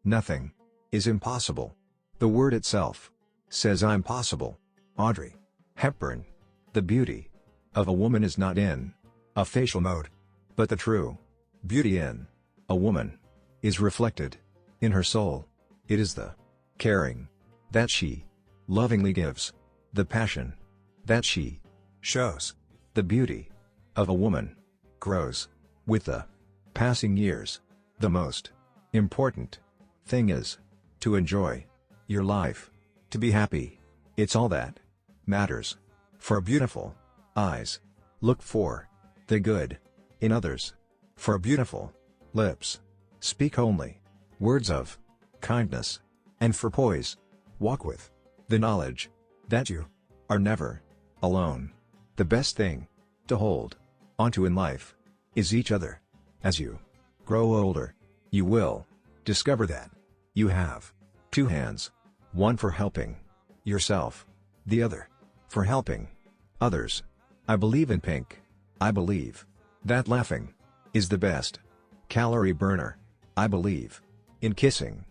Nothing is impossible. The word itself says I'm possible. Audrey Hepburn. The beauty of a woman is not in a facial mode, but the true beauty in a woman is reflected in her soul. It is the caring that she lovingly gives, the passion that she shows. The beauty of a woman grows with the passing years. The most important thing is to enjoy your life, to be happy. It's all that matters. For beautiful eyes look for the good in others. For beautiful lips speak only words of kindness. And for poise walk with the knowledge that you are never alone. The best thing to hold onto in life is each other. As you grow older, you will discover that you have two hands, one for helping yourself, the other for helping others. I believe in pink. I believe that laughing is the best calorie burner. I believe in kissing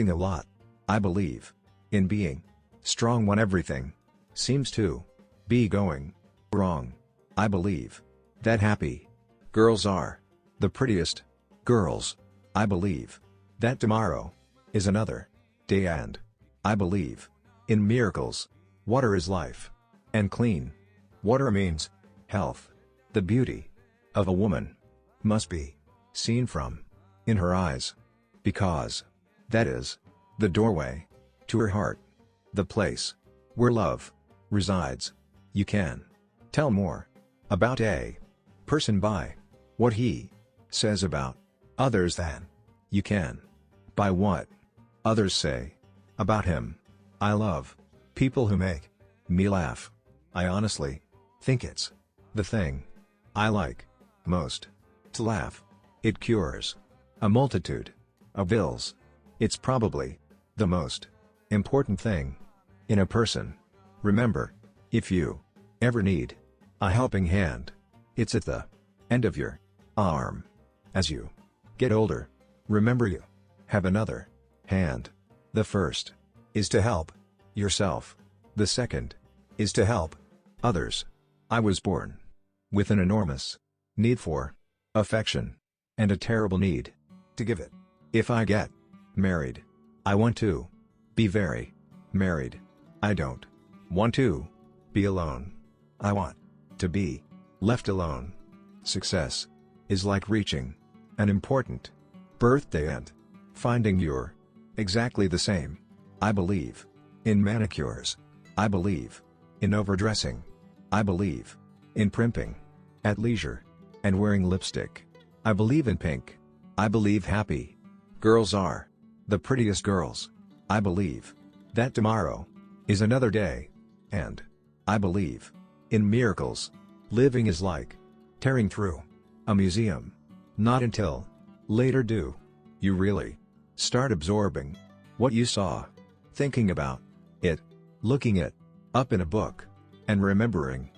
a lot. I believe in being strong when everything seems to be going wrong. I believe that happy girls are the prettiest girls. I believe that tomorrow is another day, and I believe in miracles. Water is life, and clean water means health. The beauty of a woman must be seen from in her eyes, because that is the doorway to her heart, the place where love resides. You can tell more about a person by what he says about others than you can by what others say about him. I love people who make me laugh. I honestly think it's the thing I like most to laugh. It cures a multitude of ills. It's probably the most important thing in a person. Remember, if you ever need a helping hand, it's at the end of your arm. As you get older, remember you have another hand. The first is to help yourself. The second is to help others. I was born with an enormous need for affection and a terrible need to give it. If I get married, I want to be very married. I don't want to be alone. I want to be left alone. Success is like reaching an important birthday and finding you're exactly the same. I believe in manicures. I believe in overdressing. I believe in primping at leisure and wearing lipstick. I believe in pink. I believe happy girls are the prettiest girls. I believe that tomorrow is another day, and I believe in miracles. Living is like tearing through a museum. Not until later do you really start absorbing what you saw, thinking about it, looking it up in a book, and remembering,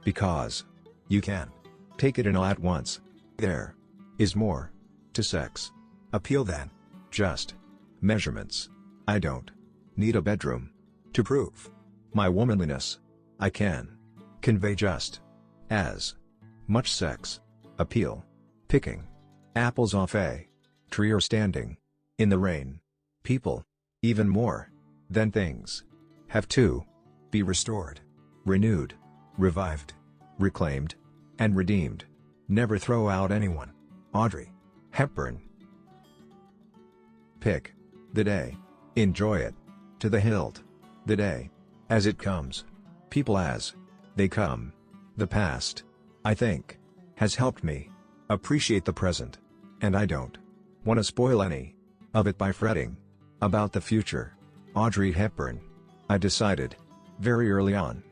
because you can take it in all at once. There is more to sex appeal than just measurements. I don't need a bedroom to prove my womanliness. I can convey just as much sex appeal picking apples off a tree or standing in the rain. People, even more than things, have to be restored, renewed, revived, reclaimed, and redeemed. Never throw out anyone. Audrey Hepburn. Pick the day. Enjoy it to the hilt. The day as it comes. People as they come. The past, I think, has helped me appreciate the present, and I don't want to spoil any of it by fretting about the future. Audrey Hepburn. I decided very early on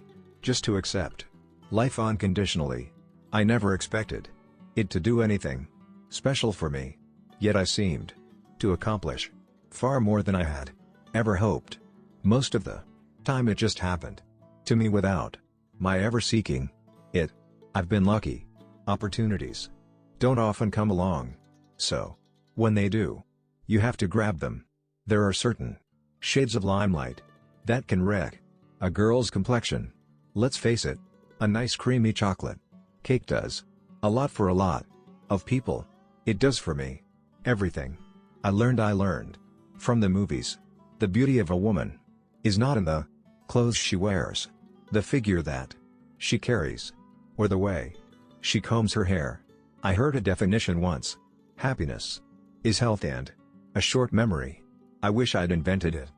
just to accept life unconditionally. I never expected it to do anything special for me, yet I seemed to accomplish far more than I had ever hoped. Most of the time it just happened to me without my ever seeking it. I've been lucky. Opportunities don't often come along, so when they do, You have to grab them. There are certain shades of limelight that can wreck a girl's complexion. Let's face it, a nice creamy chocolate cake does a lot for a lot of people. It does for me. Everything I learned from the movies. The beauty of a woman is not in the clothes she wears, the figure that she carries, or the way she combs her hair. I heard a definition once. Happiness is health and a short memory. I wish I'd invented it.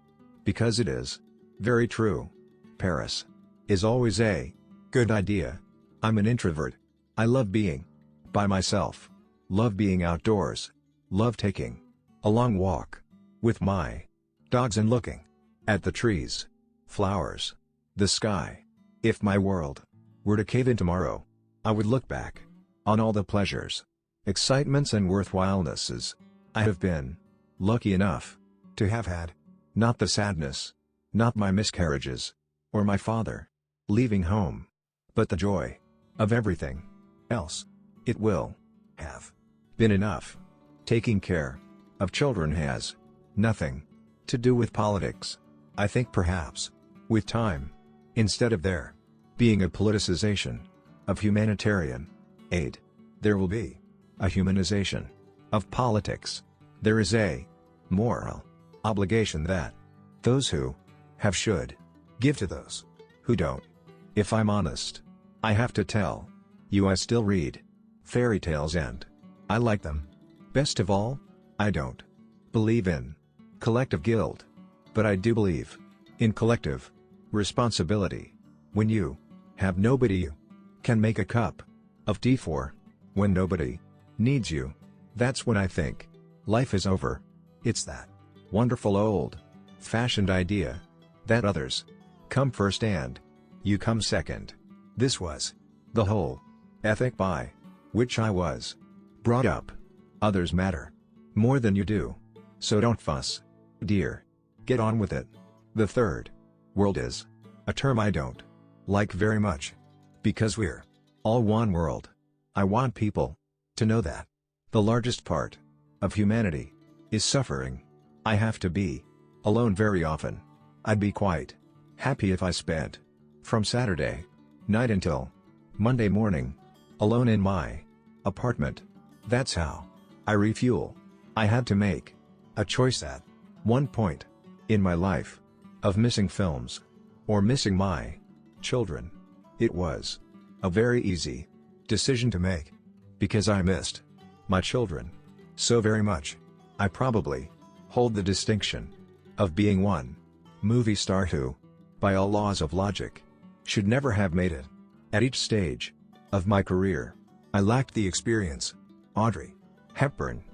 Because it is very true. Paris is always a good idea. I'm an introvert. I love being by myself. Love being outdoors. Love taking a long walk with my dogs and looking at the trees, flowers, the sky. If my world were to cave in tomorrow, I would look back on all the pleasures, excitements and worthwhilenesses I have been lucky enough to have had. Not the sadness, not my miscarriages, or my father leaving home, but the joy of everything else. It will have been enough. Taking care of children has nothing to do with politics. I think perhaps, with time, instead of there being a politicization of humanitarian aid, there will be a humanization of politics. There is a moral obligation that those who have should give to those who don't. If I'm honest, I have to tell you I still read fairy tales and I like them. Best of all, I don't believe in collective guilt, but I do believe in collective responsibility. When you have nobody you can make a cup of tea for, when nobody needs you, that's when I think life is over. It's that wonderful old-fashioned idea that others come first and you come second. This was the whole ethic by which I was brought up. Others matter more than you do. So don't fuss, dear. Get on with it. The third world is a term I don't like very much, because we're all one world. I want people to know that the largest part of humanity is suffering. I have to be alone very often. I'd be quite happy if I spent from Saturday night until Monday morning alone in my apartment. That's how I refuel. I had to make a choice at one point in my life of missing films or missing my children. It was a very easy decision to make, because I missed my children so very much. I probably hold the distinction of being one movie star who, by all laws of logic, should never have made it. At each stage of my career, I lacked the experience. Audrey Hepburn